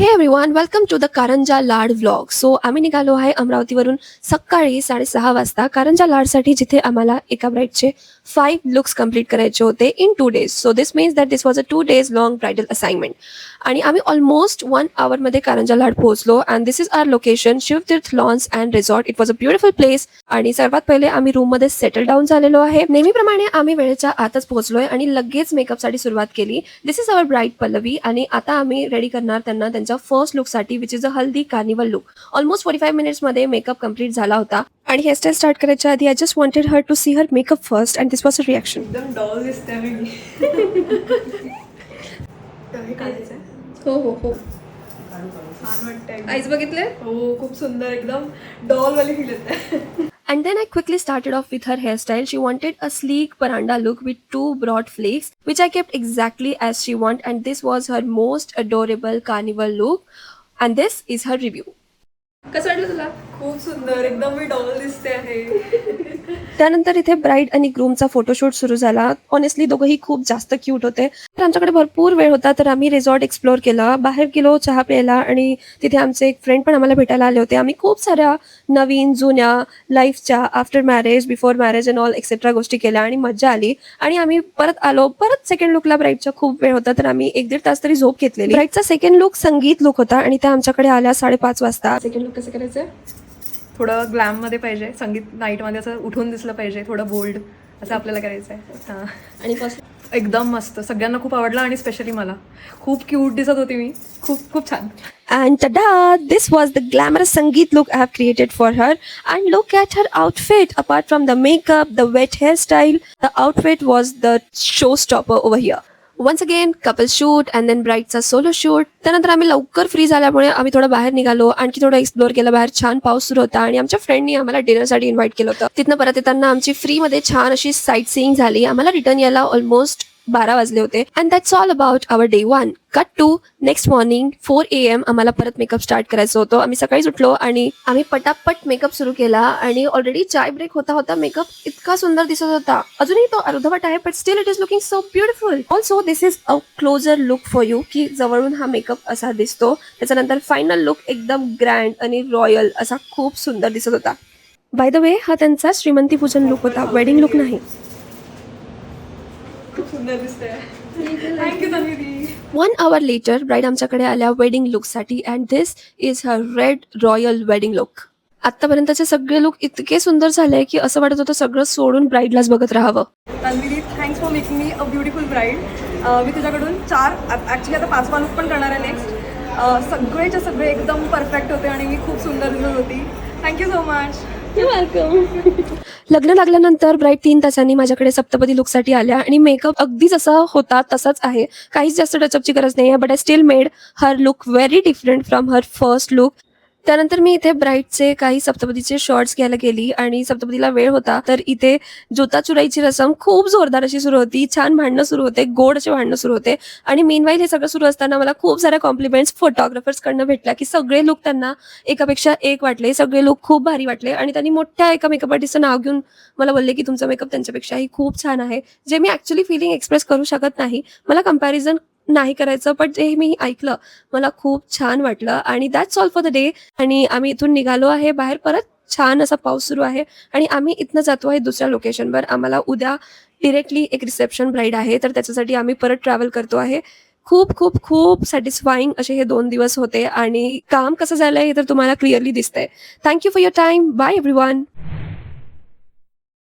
हे everyone, welcome to the Karanja Lad vlog. So आम्ही निघालो आहे अमरावतीवरून सकाळी 6:30 वाजता कारंजा लाडसाठी, जिथे आम्हाला एका ब्राईडचे 5 लुक्स कंप्लीट करायचे होते in 2 days. So this means that this was a 2 days long bridal assignment. आणि आम्ही ऑलमोस्ट 1 hourमध्ये कारंजा लाड पोहोचलो. And this is our location, Shivtirth lawns and resort. It was a beautiful place. आणि सर्वात पहिले आम्ही रूममध्ये सेटल डाऊन झालेलो आहे. नेहमीप्रमाणे आम्ही वेळेच्या आतच पोहोचलोय आणि लगेच मेकअपसाठी सुरुवात केली. This is our bride Pallavi. आणि आता आम्ही रेडी करणार त्यांना त्यांच्या फर्स्ट लुकसाठी, which is a haldi carnival look. Almost 45 मिनिट्समध्ये मेकअप कंप्लीट झाला होता. आणि हेअरस्टाईल स्टार्ट करायच्या आधी I just wanted her to see her makeup first and this was a reaction. एकदम डॉल दिसते मी. हो हो हो, छान वाटतंय. आईज बघितले? हो, खूप सुंदर, एकदम डॉल वाली फील येते. And then I quickly started off with her hairstyle. She wanted a sleek paranda look with 2 broad flakes, which I kept exactly as she wanted, and this was her most adorable carnival look. And this is her review. कसं वाटलं तुला? खूप सुंदर, एकदम मी doll दिसते आहे. त्यानंतर इथे ब्राईड आणि ग्रूमचा फोटोशूट सुरू झाला. ऑनेस्टली दोघंही खूप जास्त क्यूट होते. तर आमच्याकडे भरपूर वेळ होता, तर आम्ही रिसॉर्ट एक्सप्लोअर केला. बाहेर गेलो चहा प्यायला आणि तिथे आमचे एक फ्रेंड पण आम्हाला भेटायला आले होते. आम्ही खूप साऱ्या नवीन जुन्या लाईफच्या, after marriage, before marriage and all etcetera गोष्टी केल्या आणि मजा आली. आणि आम्ही परत आलो. परत सेकंड लुकला ब्राईडचा खूप वेळ होता, तर आम्ही 1-1.5 तास तरी झोप घेतलेली. ब्राईडचा सेकंड लुक संगीत लुक होता आणि त्या आमच्याकडे आल्या 5:30 वाजता. सेकंड लुक कसं करायचं? थोडं ग्लॅम मध्ये पाहिजे, संगीत नाईटमध्ये असं उठून दिसलं पाहिजे, थोडं बोल्ड असं आपल्याला करायचं आहे. हां, आणि एकदम मस्त, सगळ्यांना खूप आवडला आणि स्पेशली मला. खूप क्यूट दिसत होती मी, खूप खूप छान. And tada! This was the glamorous Sangeet look I have created for her. And look at her outfit. Apart from the makeup, the wet hairstyle, the outfit was the showstopper over here. Once again, couple shoot and then brideचा solo shoot. त्यानंतर आम्ही लवकर free झाल्यामुळे आम्ही थोडं बाहेर निघालो. आणखी थोडं एक्सप्लोर केलं. बाहेर छान पाऊस सुरू होता आणि आमच्या फ्रेंडनी आम्हाला डिनरसाठी इन्व्हाइट केलं होतं. तिथनं परत येताना आमची फ्रीमध्ये छान अशी साईट सीइंग झाली. आम्हाला रिटर्न यायला ऑलमोस्ट 12 वाजले होते. And that's all about our day 1. Cut to next morning 4 AM आम्हाला परत मेकअप स्टार्ट करायचं होतं. आम्ही सकाळीच उठलो आणि आम्ही पटापट मेकअप सुरू केला. आणि ऑलरेडी चाय ब्रेक होता मेकअप इतका सुंदर दिसत होता. अजूनही तो अर्धवट आहे, but still it is looking so beautiful. Also this is a closure look for you, की जवळून हा मेकअप असा दिसतो. त्याच्यानंतर फायनल लुक एकदम ग्रँड आणि रॉयल असा खूप सुंदर दिसत होता. बाय द वे, हा त्यांचा श्रीमंती पूजन लुक होता, वेडिंग लुक नाही. खूप सुंदर दिसते. Thank you Tanvi. 1 hour later, bride आमच्याकडे आल्या वेडिंग लुकसाठी. And this is her red royal wedding look. आतापर्यंतचे सगळे लुक इतके सुंदर झाले की असं वाटत होतं सगळं सोडून ब्राईडलाच बघत राहावं. Tanvi, thanks for making me a beautiful bride. मी तुझ्याकडून 4, ॲक्च्युली आता 5वा लुक पण करणार आहे नेक्स्ट. सगळेच्या सगळे एकदम परफेक्ट होते आणि मी खूप सुंदर दिसत होती. Thank you so much. लग्न लागल्यानंतर ब्राईड 3 तासांनी माझ्याकडे सप्तपदी लुकसाठी आल्या आणि मेकअप अगदी जसा होता तसाच आहे. काहीच जास्त टचअपची गरज नाही आहे. But I still made her look very different from her first look. त्यानंतर मी इथे ब्राईडचे काही सप्तपदीचे शॉर्ट्स घ्यायला गेली आणि सप्तपदीला वेळ होता, तर इथे जुता चुराईची रसम खूप जोरदार अशी सुरू होती. छान भांडणं सुरू होते, गोड असे भांडणं सुरू होते. आणि मीनवाईल हे सगळं सुरू असताना मला खूप साऱ्या कॉम्प्लिमेंट्स फोटोग्राफर्सकडनं भेटल्या, की सगळे लुक त्यांना एकापेक्षा एक वाटले. सगळे लुक खूप भारी वाटले आणि त्यांनी मोठ्या एका मेकअप आर्टिस्टचं नाव घेऊन मला बोलले की तुमचा मेकअप त्यांच्यापेक्षाही खूप छान आहे. जे मी ॲक्च्युली फिलिंग एक्सप्रेस करू शकत नाही, मला कंपॅरिझन नाही करायचं, पण जे मी ऐकलं मला खूप छान वाटलं. आणि that's all for the day. आणि आम्ही इथून निघालो आहे बाहेर. परत छान असा पाऊस सुरू आहे आणि आम्ही इथनं जातो आहे दुसऱ्या लोकेशनवर. आम्हाला उद्या डिरेक्टली एक रिसेप्शन ब्राईड आहे, तर त्याच्यासाठी आम्ही परत ट्रॅव्हल करतो आहे. खूप खूप खूप सॅटिस्फाईंग असे हे 2 दिवस होते आणि काम कसं झालंय हे तर तुम्हाला क्लिअरली दिसतंय. Thank you for your time. Bye everyone.